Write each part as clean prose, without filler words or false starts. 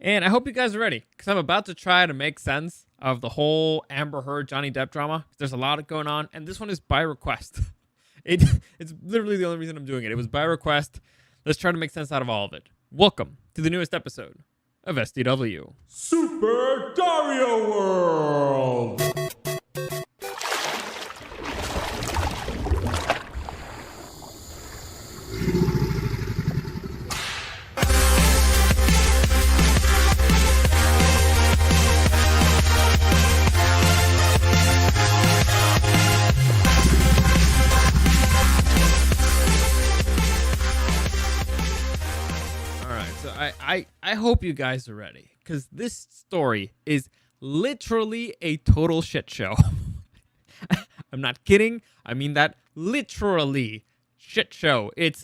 And I hope you guys are ready, because I'm about to try to make sense of the whole Amber Heard Johnny Depp drama. There's a lot going on, and this one is by request. It's literally the only reason I'm doing it. It was by request. Let's try to make sense out of all of it. Welcome to the newest episode of SDW. Super Dario World! I hope you guys are ready, because this story is literally a total shit show. I'm not kidding. I mean that literally shit show. It's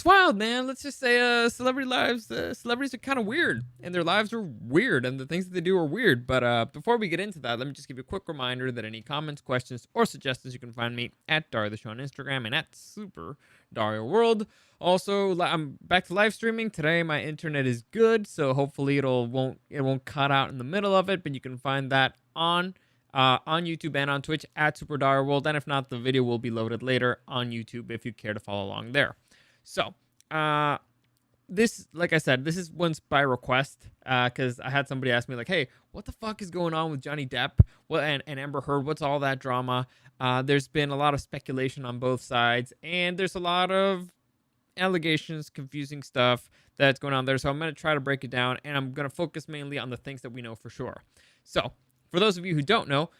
wild, man. Let's just say celebrities are kind of weird, and their lives are weird, and the things that they do are weird. But before we get into that, let me just give you a quick reminder that any comments, questions, or suggestions, you can find me at Dario the Show on Instagram and at Super Dario World. Also, I'm back to live streaming today. My internet is good, so hopefully it won't cut out in the middle of it. But you can find that on YouTube and on Twitch at Super Dario World. And if not, the video will be loaded later on YouTube if you care to follow along there. So, this, like I said, this is once by request, because I had somebody ask me, like, hey, what the fuck is going on with Johnny Depp and Amber Heard? What's all that drama? There's been a lot of speculation on both sides, and there's a lot of allegations, confusing stuff that's going on there. So I'm going to try to break it down, and I'm going to focus mainly on the things that we know for sure. So, for those of you who don't know,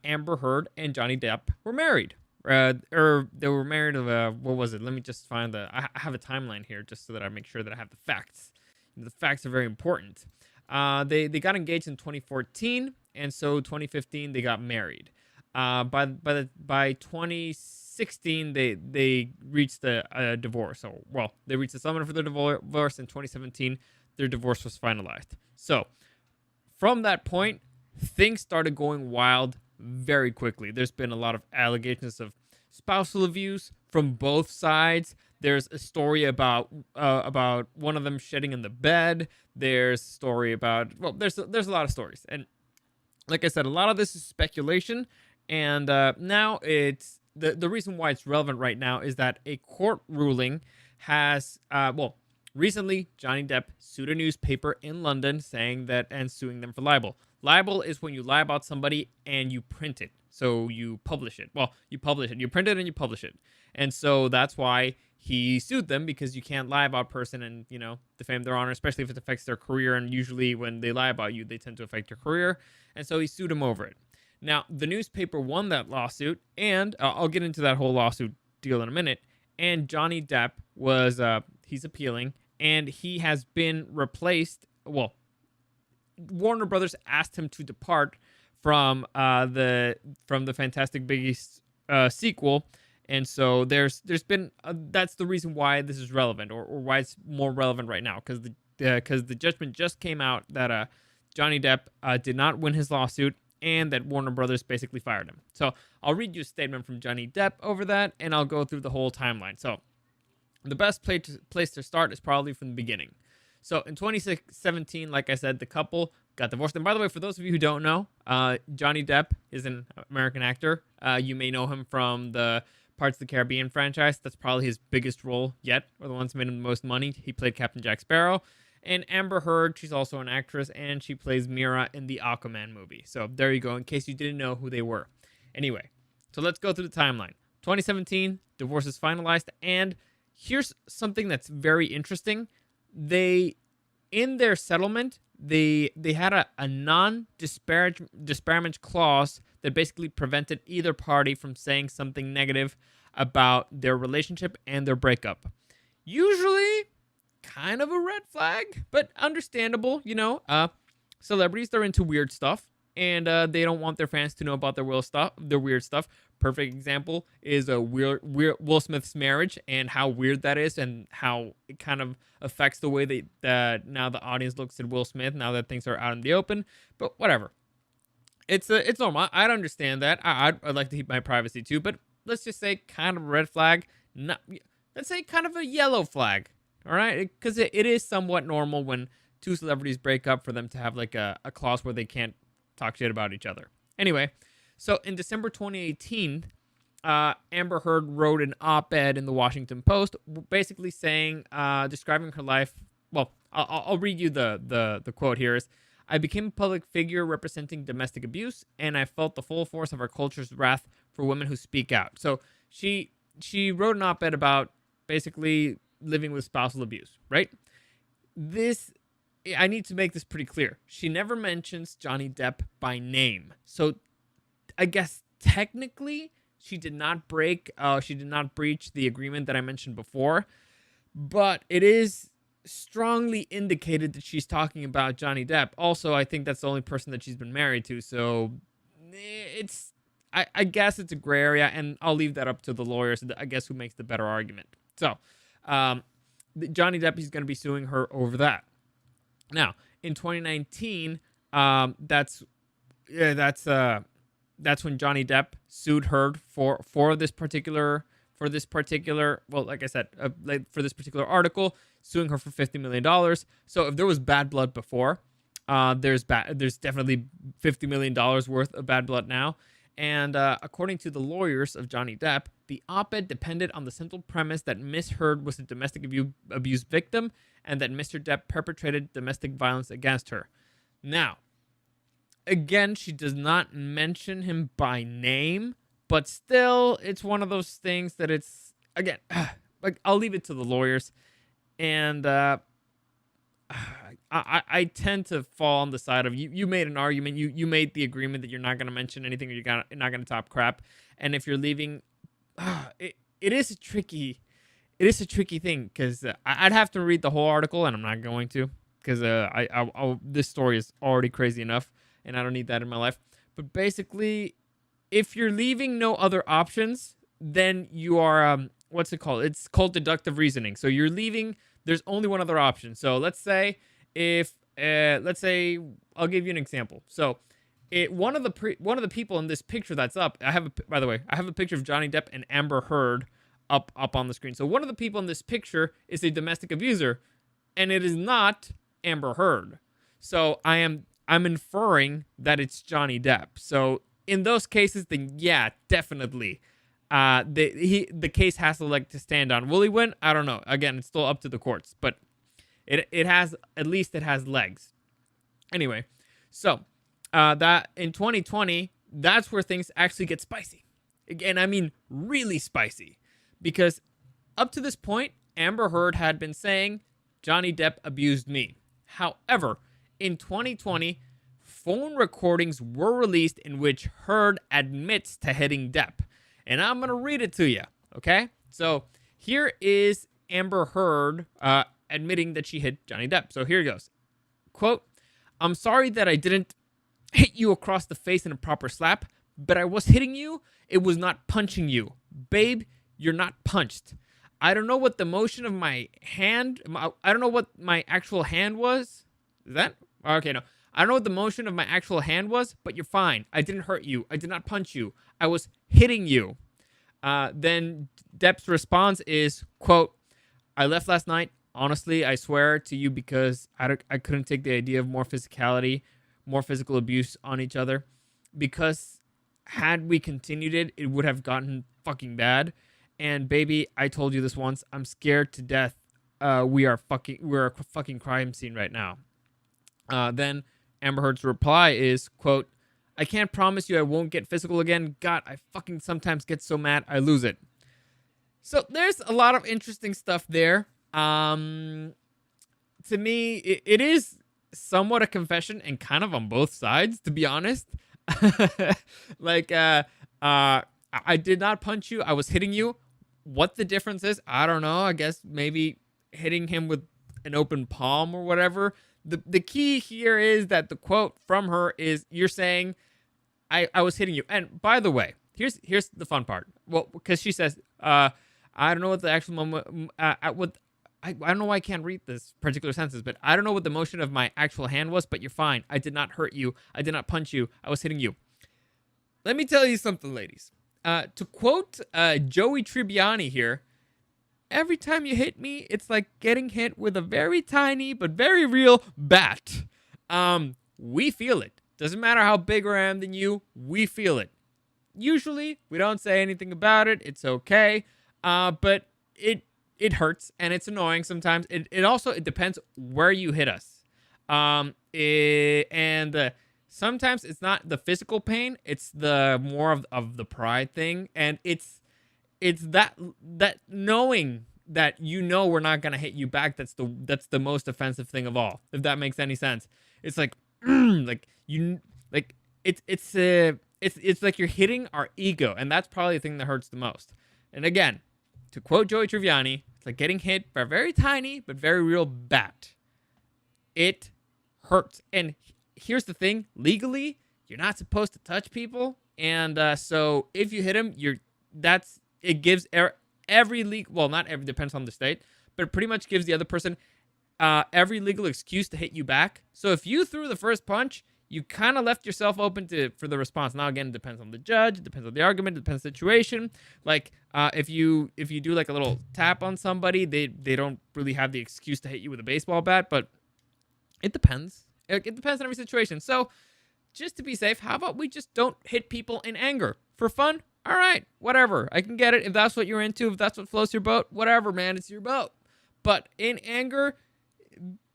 Amber Heard and Johnny Depp were married. Or they were married. What was it? Let me just find I have a timeline here just so that I make sure that I have the facts. The facts are very important. They got engaged in 2014, and so 2015 they got married. By 2016 they reached a divorce. So they reached a settlement for their divorce. In 2017 their divorce was finalized. So from that point, things started going wild very quickly. There's been a lot of allegations of spousal abuse from both sides. There's a story about one of them shedding in the bed. There's a story about, there's a lot of stories. And like I said, a lot of this is speculation. And now it's the reason why it's relevant right now is that a court ruling has recently Johnny Depp sued a newspaper in London saying that, and suing them for libel. Libel is when you lie about somebody and you print it. So you publish it. Well, you publish it. You print it and you publish it. And so that's why he sued them, because you can't lie about a person and, defame their honor, especially if it affects their career. And usually when they lie about you, they tend to affect your career. And so he sued him over it. Now, the newspaper won that lawsuit, and I'll get into that whole lawsuit deal in a minute. And Johnny Depp he's appealing, and he has been replaced. Warner Brothers asked him to depart from the Fantastic Beasts sequel, and so there's been that's the reason why this is relevant, or why it's more relevant right now, because the judgment just came out that Johnny Depp did not win his lawsuit, and that Warner Brothers basically fired him. So I'll read you a statement from Johnny Depp over that, and I'll go through the whole timeline. So the best place to start is probably from the beginning. So in 2017, like I said, the couple got divorced. And by the way, for those of you who don't know, Johnny Depp is an American actor. You may know him from the Parts of the Caribbean franchise. That's probably his biggest role yet, or the ones that made him the most money. He played Captain Jack Sparrow. And Amber Heard, she's also an actress, and she plays Mera in the Aquaman movie. So there you go, in case you didn't know who they were. Anyway, so let's go through the timeline. 2017, divorce is finalized, and here's something that's very interesting. In their settlement, they had a non-disparagement clause that basically prevented either party from saying something negative about their relationship and their breakup. Usually kind of a red flag, but understandable. Celebrities, they're into weird stuff, and they don't want their fans to know about their weird stuff. Perfect example is Will Smith's marriage, and how weird that is, and how it kind of affects the way that now the audience looks at Will Smith now that things are out in the open. But whatever, it's normal. I'd understand that. I'd like to keep my privacy too, but let's just say kind of a red flag. Let's say kind of a yellow flag. All right, because it is somewhat normal when two celebrities break up for them to have like a clause where they can't talk shit about each other. Anyway, so in December 2018, Amber Heard wrote an op-ed in the Washington Post, basically saying, describing her life. Well, I'll read you the quote here is, I became a public figure representing domestic abuse, and I felt the full force of our culture's wrath for women who speak out. So she wrote an op-ed about basically living with spousal abuse, right? I need to make this pretty clear. She never mentions Johnny Depp by name. So I guess technically she did not breach the agreement that I mentioned before, but it is strongly indicated that she's talking about Johnny Depp. Also, I think that's the only person that she's been married to, so I guess it's a gray area, and I'll leave that up to the lawyers, I guess, who makes the better argument. So, Johnny Depp is going to be suing her over that. Now, in 2019, that's when Johnny Depp sued Heard for this particular, well, like I said, for this particular article, suing her for $50 million. So if there was bad blood before, there's definitely $50 million worth of bad blood now. And according to the lawyers of Johnny Depp, the op-ed depended on the central premise that Miss Heard was a domestic abuse victim and that Mr. Depp perpetrated domestic violence against her. Now, again, she does not mention him by name, but still, it's one of those things that it's, again, like, I'll leave it to the lawyers. And I tend to fall on the side of you made an argument, you made the agreement that you're not going to mention anything or you're not going to talk crap. And if you're leaving, it is a tricky thing, because I'd have to read the whole article, and I'm not going to, because this story is already crazy enough, and I don't need that in my life. But basically, if you're leaving no other options, then you are, what's it called? It's called deductive reasoning. So you're leaving, there's only one other option. So let's say I'll give you an example. So one of the people in this picture that's up, by the way, I have a picture of Johnny Depp and Amber Heard up on the screen. So one of the people in this picture is a domestic abuser, and it is not Amber Heard. So I'm inferring that it's Johnny Depp. So in those cases, then yeah, definitely, the case has to stand on. Will he win? I don't know. Again, it's still up to the courts, but it has legs. Anyway, so that in 2020, that's where things actually get spicy. Again, I mean really spicy, because up to this point, Amber Heard had been saying Johnny Depp abused me. However, in 2020, phone recordings were released in which Heard admits to hitting Depp. And I'm going to read it to you, okay? So here is Amber Heard admitting that she hit Johnny Depp. So here it goes. Quote, I'm sorry that I didn't hit you across the face in a proper slap, but I was hitting you. It was not punching you. Babe, you're not punched. I don't know what the motion of my hand, I don't know what my actual hand was. Is that? Okay, no. I don't know what the motion of my actual hand was, but you're fine. I didn't hurt you. I did not punch you. I was hitting you. Then Depp's response is, quote, I left last night. Honestly, I swear to you, because I couldn't take the idea of more physicality, more physical abuse on each other. Because had we continued it, it would have gotten fucking bad. And baby, I told you this once. I'm scared to death. We're a fucking crime scene right now. Then Amber Heard's reply is, quote, I can't promise you I won't get physical again. God, I fucking sometimes get so mad I lose it. So there's a lot of interesting stuff there. To me, it is somewhat a confession, and kind of on both sides, to be honest. I did not punch you. I was hitting you. What the difference is, I don't know. I guess maybe hitting him with an open palm or whatever. The key here is that the quote from her is, you're saying, I was hitting you. And by the way, here's the fun part. Well, because she says, I don't know what the actual moment, I don't know why I can't read this particular sentence, but I don't know what the motion of my actual hand was, but you're fine. I did not hurt you. I did not punch you. I was hitting you. Let me tell you something, ladies. To quote Joey Tribbiani here, every time you hit me, it's like getting hit with a very tiny but very real bat. We feel it. Doesn't matter how big I am than you, we feel it. Usually, we don't say anything about it. It's okay. But it hurts and it's annoying sometimes. It also depends where you hit us. Sometimes it's not the physical pain. It's the more of the pride thing, and it's that knowing that we're not gonna hit you back. That's the most offensive thing of all. If that makes any sense, it's like it's like you're hitting our ego, and that's probably the thing that hurts the most. And again, to quote Joey Tribbiani, it's like getting hit by a very tiny but very real bat. It hurts. And here's the thing: legally, you're not supposed to touch people, and so if you hit them, it gives every legal, well, not every, depends on the state, but it pretty much gives the other person every legal excuse to hit you back. So if you threw the first punch, you kind of left yourself open for the response. Now, again, it depends on the judge, it depends on the argument, it depends on the situation. Like, if you do like a little tap on somebody, they don't really have the excuse to hit you with a baseball bat, but it depends. It depends on every situation. So, just to be safe, how about we just don't hit people in anger? For fun? All right, whatever. I can get it. If that's what you're into, if that's what floats your boat, whatever, man, it's your boat. But in anger,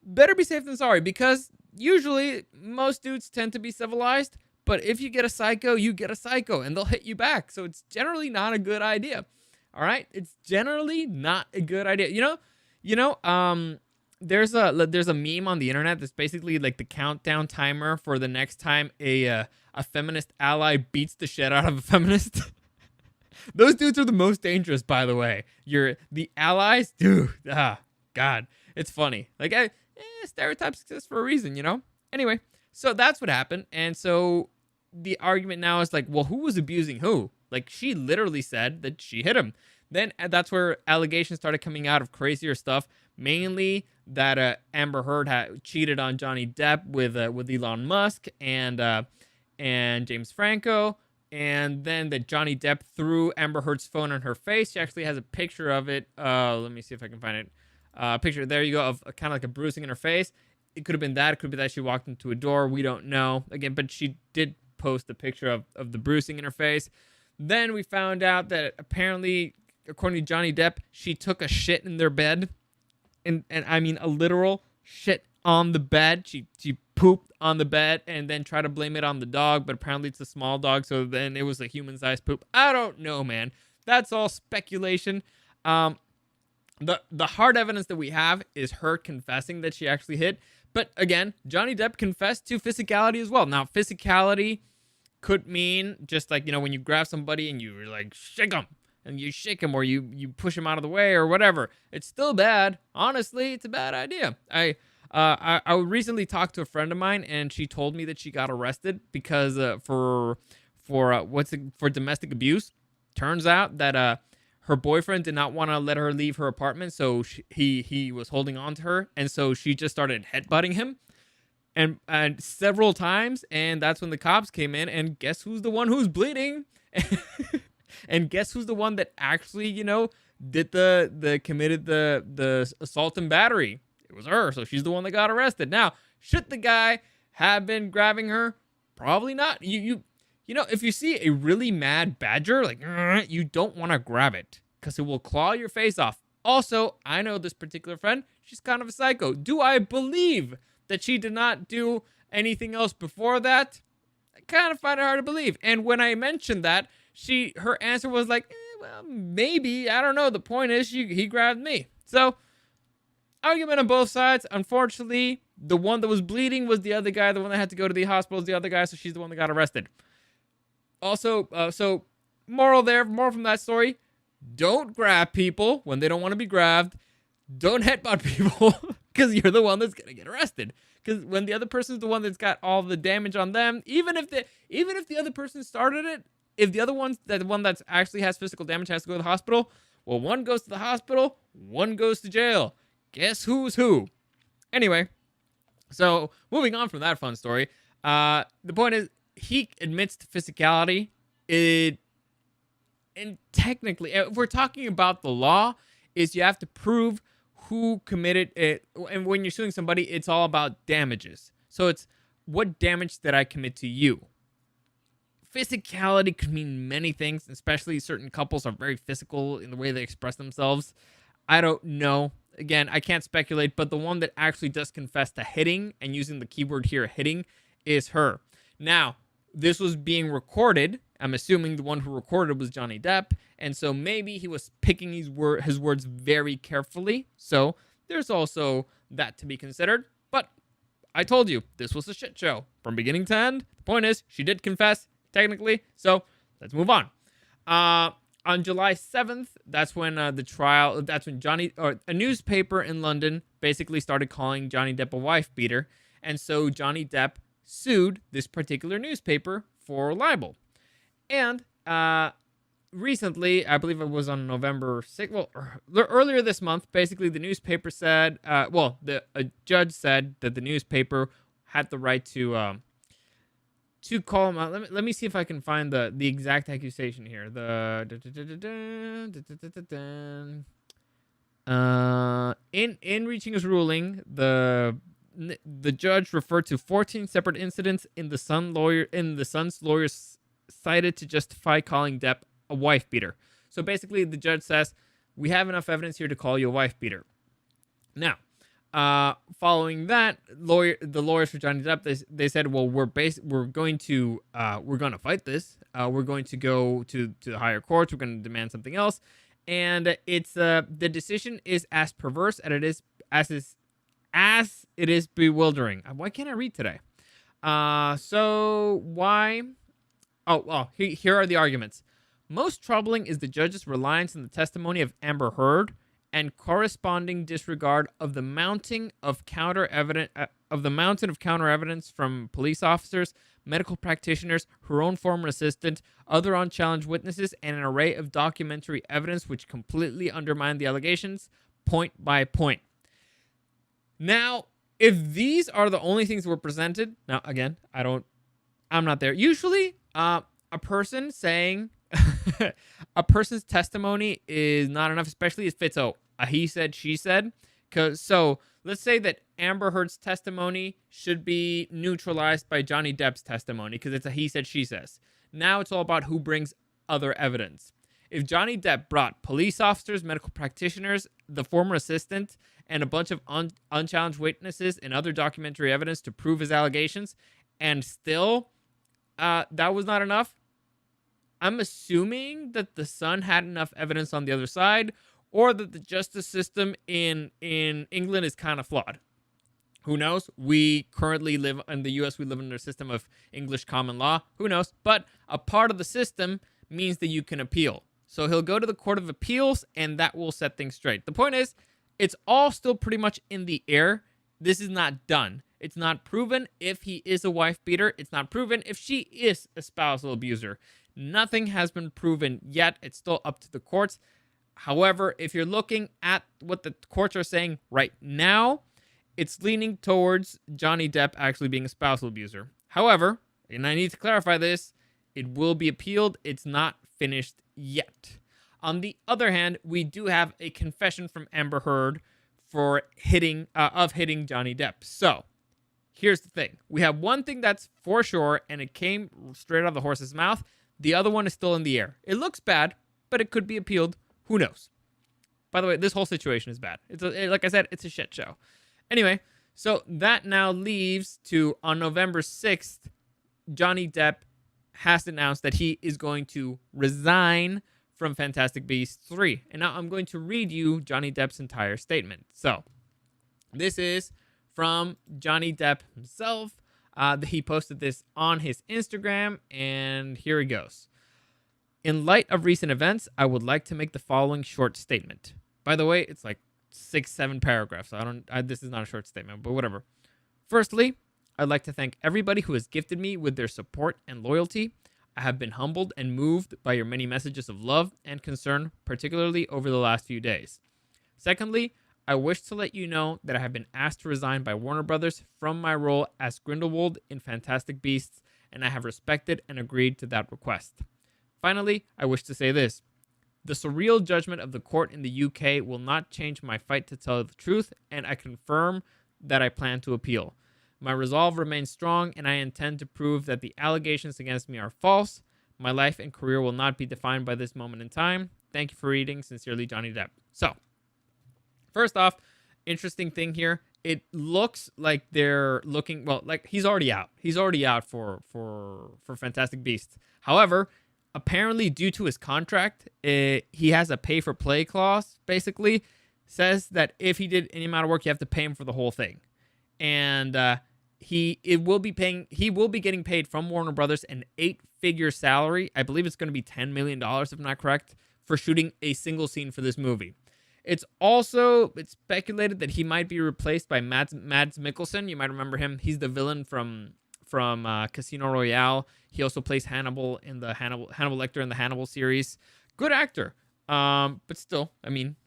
better be safe than sorry, because usually most dudes tend to be civilized, but if you get a psycho, you get a psycho, and they'll hit you back. So it's generally not a good idea. All right? It's generally not a good idea. There's a meme on the internet that's basically like the countdown timer for the next time a feminist ally beats the shit out of a feminist. Those dudes are the most dangerous, by the way. The allies, dude. God, it's funny. Like, stereotypes exist for a reason, Anyway, so that's what happened, and so the argument now is like, well, who was abusing who? Like, she literally said that she hit him. Then that's where allegations started coming out of crazier stuff, mainly that Amber Heard had cheated on Johnny Depp with Elon Musk and James Franco. And then that Johnny Depp threw Amber Heard's phone on her face. She actually has a picture of it. Let me see if I can find it. Picture, there you go, of kind of like a bruising in her face. It could have been that. It could be that she walked into a door. We don't know. Again, but she did post a picture of the bruising in her face. Then we found out that apparently, according to Johnny Depp, she took a shit in their bed. And I mean a literal shit on the bed. She pooped on the bed and then tried to blame it on the dog, but apparently it's a small dog, so then it was a human-sized poop. I don't know, man. That's all speculation. The hard evidence that we have is her confessing that she actually hit. But again, Johnny Depp confessed to physicality as well. Now, physicality could mean just like, when you grab somebody and you like shake them. And you shake him or you push him out of the way or whatever. It's still bad. Honestly, it's a bad idea. I recently talked to a friend of mine, and she told me that she got arrested because for domestic abuse. Turns out that her boyfriend did not want to let her leave her apartment, so he was holding on to her, and so she just started headbutting him, and several times, and that's when the cops came in, and guess who's the one who's bleeding? And guess who's the one that actually, did committed the assault and battery? It was her, so she's the one that got arrested. Now, should the guy have been grabbing her? Probably not. If you see a really mad badger, like, you don't want to grab it because it will claw your face off. Also, I know this particular friend, she's kind of a psycho. Do I believe that she did not do anything else before that? I kind of find it hard to believe. And when I mentioned that, her answer was like, well, maybe, I don't know. The point is, he grabbed me. So, argument on both sides. Unfortunately, the one that was bleeding was the other guy. The one that had to go to the hospital was the other guy, so she's the one that got arrested. Also, so moral from that story, don't grab people when they don't want to be grabbed. Don't headbutt people because you're the one that's going to get arrested. Because when the other person's the one that's got all the damage on them, even if the other person started it, if the other one's the one that actually has physical damage has to go to the hospital, well, one goes to the hospital, one goes to jail. Guess who's who? Anyway, so moving on from that fun story, the point is he admits to physicality. And technically, if we're talking about the law, is you have to prove who committed it. And when you're suing somebody, it's all about damages. So it's what damage did I commit to you? Physicality could mean many things, especially certain couples are very physical in the way they express themselves. I don't know. Again, I can't speculate, but the one that actually does confess to hitting, and using the keyword here, hitting, is her. Now, this was being recorded. I'm assuming the one who recorded was Johnny Depp, and so maybe he was picking his words very carefully. So there's also that to be considered. But I told you, this was a shit show from beginning to end. The point is, she did confess, technically, so let's move on. On July 7th, that's when a newspaper in London basically started calling Johnny Depp a wife beater. And so Johnny Depp sued this particular newspaper for libel. And recently, I believe it was on November 6th, well, earlier this month, basically the newspaper said, a judge said that the newspaper had the right to call him out. Let me see if I can find the exact accusation here. In reaching his ruling, the judge referred to 14 separate incidents in the Sun's lawyers cited to justify calling Depp a wife beater. So basically, the judge says we have enough evidence here to call you a wife beater. Now, following that, the lawyers for Johnny Depp, they said, well, we're going to fight this. We're going to go to the higher courts. We're going to demand something else. And it's the decision is as perverse as it is bewildering. Why can't I read today? So why? Oh, well, here are the arguments. Most troubling is the judge's reliance on the testimony of Amber Heard and corresponding disregard of the mountain of counter evidence from police officers, medical practitioners, her own former assistant, other unchallenged witnesses, and an array of documentary evidence which completely undermine the allegations, point by point. Now, if these are the only things that were presented, now again, I'm not there. Usually, a person saying a person's testimony is not enough, especially if it's a he said, she said. So let's say that Amber Heard's testimony should be neutralized by Johnny Depp's testimony because it's a he said, she says. Now it's all about who brings other evidence. If Johnny Depp brought police officers, medical practitioners, the former assistant, and a bunch of unchallenged witnesses and other documentary evidence to prove his allegations, and still that was not enough, I'm assuming that the Sun had enough evidence on the other side, or that the justice system in England is kind of flawed. Who knows? We currently live in the U.S. We live under a system of English common law. Who knows? But a part of the system means that you can appeal. So he'll go to the Court of Appeals, and that will set things straight. The point is, it's all still pretty much in the air. This is not done. It's not proven if he is a wife beater. It's not proven if she is a spousal abuser. Nothing has been proven yet. It's still up to the courts. However, if you're looking at what the courts are saying right now, it's leaning towards Johnny Depp actually being a spousal abuser. However, and I need to clarify this, it will be appealed. It's not finished yet. On the other hand, we do have a confession from Amber Heard for hitting Johnny Depp. So here's the thing. We have one thing that's for sure, and it came straight out of the horse's mouth. The other one is still in the air. It looks bad, but it could be appealed. Who knows? By the way, this whole situation is bad. Like I said, it's a shit show. Anyway, so that now leaves to, on November 6th, Johnny Depp has announced that he is going to resign from Fantastic Beasts 3. And now I'm going to read you Johnny Depp's entire statement. So, this is from Johnny Depp himself. He posted this on his Instagram, and here it goes. In light of recent events, I would like to make the following short statement. By the way, it's like 6-7 paragraphs. So this is not a short statement, but whatever. Firstly, I'd like to thank everybody who has gifted me with their support and loyalty. I have been humbled and moved by your many messages of love and concern, particularly over the last few days. Secondly, I wish to let you know that I have been asked to resign by Warner Brothers from my role as Grindelwald in Fantastic Beasts, and I have respected and agreed to that request. Finally, I wish to say this. The surreal judgment of the court in the UK will not change my fight to tell the truth, and I confirm that I plan to appeal. My resolve remains strong, and I intend to prove that the allegations against me are false. My life and career will not be defined by this moment in time. Thank you for reading. Sincerely, Johnny Depp. So, first off, interesting thing here. It looks like they're looking, well, like he's already out. He's already out for Fantastic Beasts. However, apparently due to his contract, he has a pay for play clause. Basically, says that if he did any amount of work, you have to pay him for the whole thing, and he will be getting paid from Warner Brothers an 8-figure salary. I believe it's going to be $10 million, if I'm not correct, for shooting a single scene for this movie. It's speculated that he might be replaced by Mads Mikkelsen. You might remember him. He's the villain from Casino Royale. He also plays Hannibal in the Hannibal Lecter in the Hannibal series. Good actor. But still, I mean,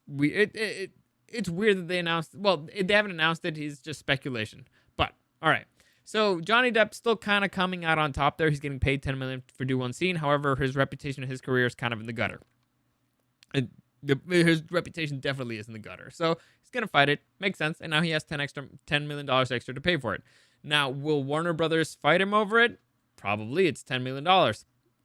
it's weird that they announced. Well, they haven't announced it. It's just speculation. But all right. So Johnny Depp still kind of coming out on top there. He's getting paid $10 million for do one scene. However, his reputation and his career is kind of in the gutter. His reputation definitely is in the gutter. So he's going to fight it. Makes sense. And now he has $10 million extra to pay for it. Now, will Warner Brothers fight him over it? Probably. It's $10 million.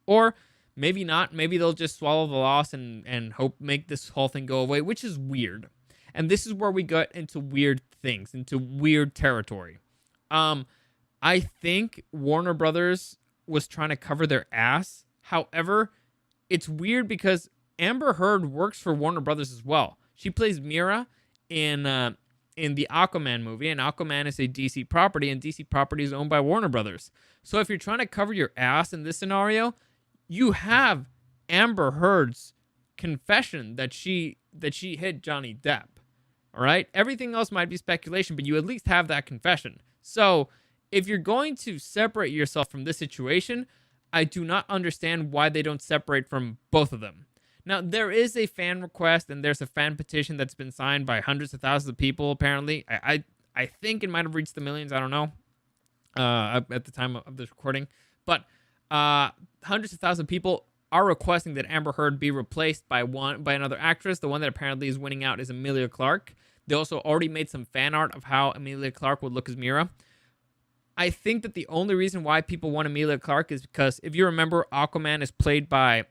Or maybe not. Maybe they'll just swallow the loss and make this whole thing go away, which is weird. And this is where we get into weird things, into weird territory. I think Warner Brothers was trying to cover their ass. However, it's weird because Amber Heard works for Warner Brothers as well. She plays Mera in the Aquaman movie, and Aquaman is a DC property, and DC property is owned by Warner Brothers. So if you're trying to cover your ass in this scenario, you have Amber Heard's confession that she hit Johnny Depp. All right? Everything else might be speculation, but you at least have that confession. So if you're going to separate yourself from this situation, I do not understand why they don't separate from both of them. Now, there is a fan request, and there's a fan petition that's been signed by hundreds of thousands of people, apparently. I think it might have reached the millions. I don't know at the time of this recording. But hundreds of thousands of people are requesting that Amber Heard be replaced by another actress. The one that apparently is winning out is Emilia Clarke. They also already made some fan art of how Emilia Clarke would look as Mera. I think that the only reason why people want Emilia Clarke is because, if you remember, Aquaman is played by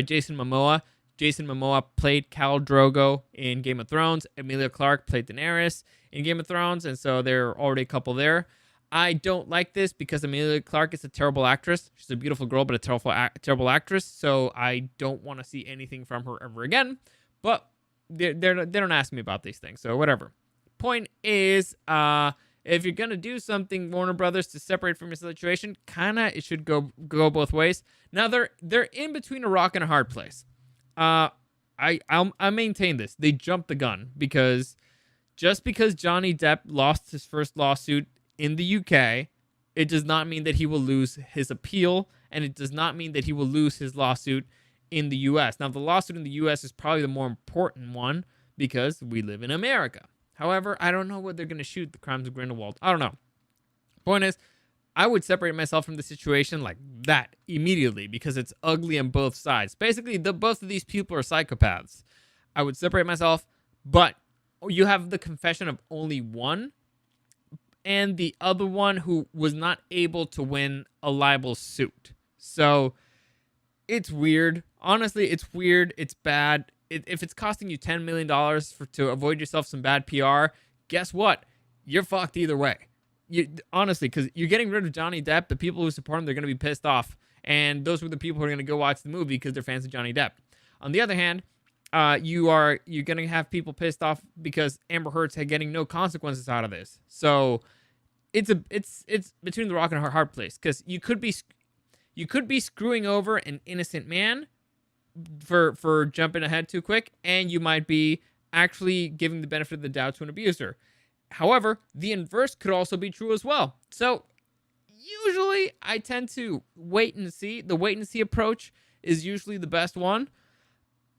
Jason Momoa. Jason Momoa played Khal Drogo in Game of Thrones. Emilia Clarke played Daenerys in Game of Thrones, and so there are already a couple there. I don't like this because Emilia Clarke is a terrible actress. She's a beautiful girl, but a terrible actress, so I don't want to see anything from her ever again. But they don't ask me about these things, so whatever. Point is, if you're gonna do something, Warner Brothers, to separate from your situation, it should go both ways. Now they're in between a rock and a hard place. I maintain this. They jumped the gun because just because Johnny Depp lost his first lawsuit in the UK, it does not mean that he will lose his appeal, and it does not mean that he will lose his lawsuit in the US. Now, the lawsuit in the US is probably the more important one because we live in America. However, I don't know what they're going to shoot, the Crimes of Grindelwald. I don't know. Point is, I would separate myself from the situation like that immediately because it's ugly on both sides. Basically, both of these people are psychopaths. I would separate myself, but you have the confession of only one, and the other one who was not able to win a libel suit. So it's weird. Honestly, it's weird. It's bad. If it's costing you $10 million to avoid yourself some bad PR, guess what? You're fucked either way. Honestly, because you're getting rid of Johnny Depp, the people who support him, they're going to be pissed off. And those were the people who are going to go watch the movie because they're fans of Johnny Depp. On the other hand, you're going to have people pissed off because Amber Heard's getting no consequences out of this. So it's between the rock and a hard place, because you could be screwing over an innocent man for jumping ahead too quick, and you might be actually giving the benefit of the doubt to an abuser. However, the inverse could also be true as well. So usually I tend to wait and see. The wait and see approach is usually the best one.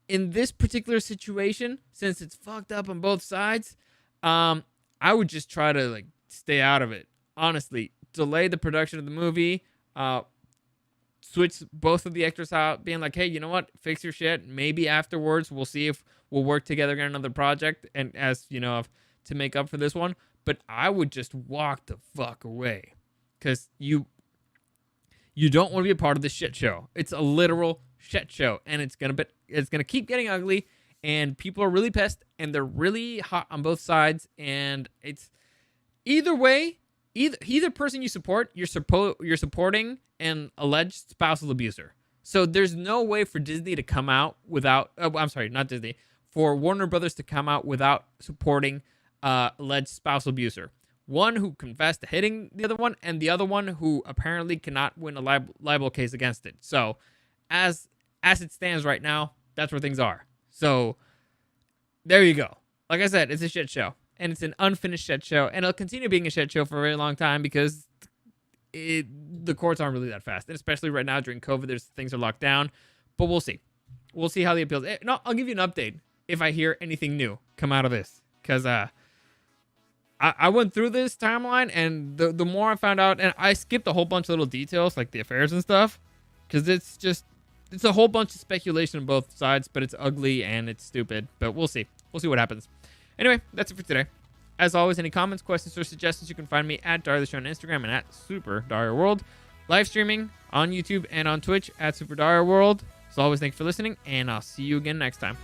In this particular situation, since it's fucked up on both sides, I would just try to stay out of it. Honestly, delay the production of the movie. switch both of the actors out, being like, hey, you know what? Fix your shit. Maybe afterwards we'll see if we'll work together on another project, and as you know, to make up for this one. But I would just walk the fuck away, because you don't want to be a part of this shit show. It's a literal shit show, and it's gonna keep getting ugly, and people are really pissed, and they're really hot on both sides, and it's either way. Either person you support, you're supporting an alleged spousal abuser. So there's no way for Disney to come out without. I'm sorry, not Disney. For Warner Brothers to come out without supporting alleged spousal abuser. One who confessed to hitting the other one, and the other one who apparently cannot win a libel case against it. So, as it stands right now, that's where things are. So, there you go. Like I said, it's a shit show. And it's an unfinished shit show. And it'll continue being a shit show for a very long time, because the courts aren't really that fast. And especially right now during COVID, things are locked down. But we'll see. We'll see how the appeals. No, I'll give you an update if I hear anything new come out of this. Because I went through this timeline, and the more I found out, and I skipped a whole bunch of little details like the affairs and stuff. Because it's a whole bunch of speculation on both sides. But it's ugly and it's stupid. But we'll see. We'll see what happens. Anyway, that's it for today. As always, any comments, questions, or suggestions, you can find me at Dario the Show on Instagram and at Super Dario World. Live streaming on YouTube and on Twitch at Super Dario World. As always, thanks for listening, and I'll see you again next time.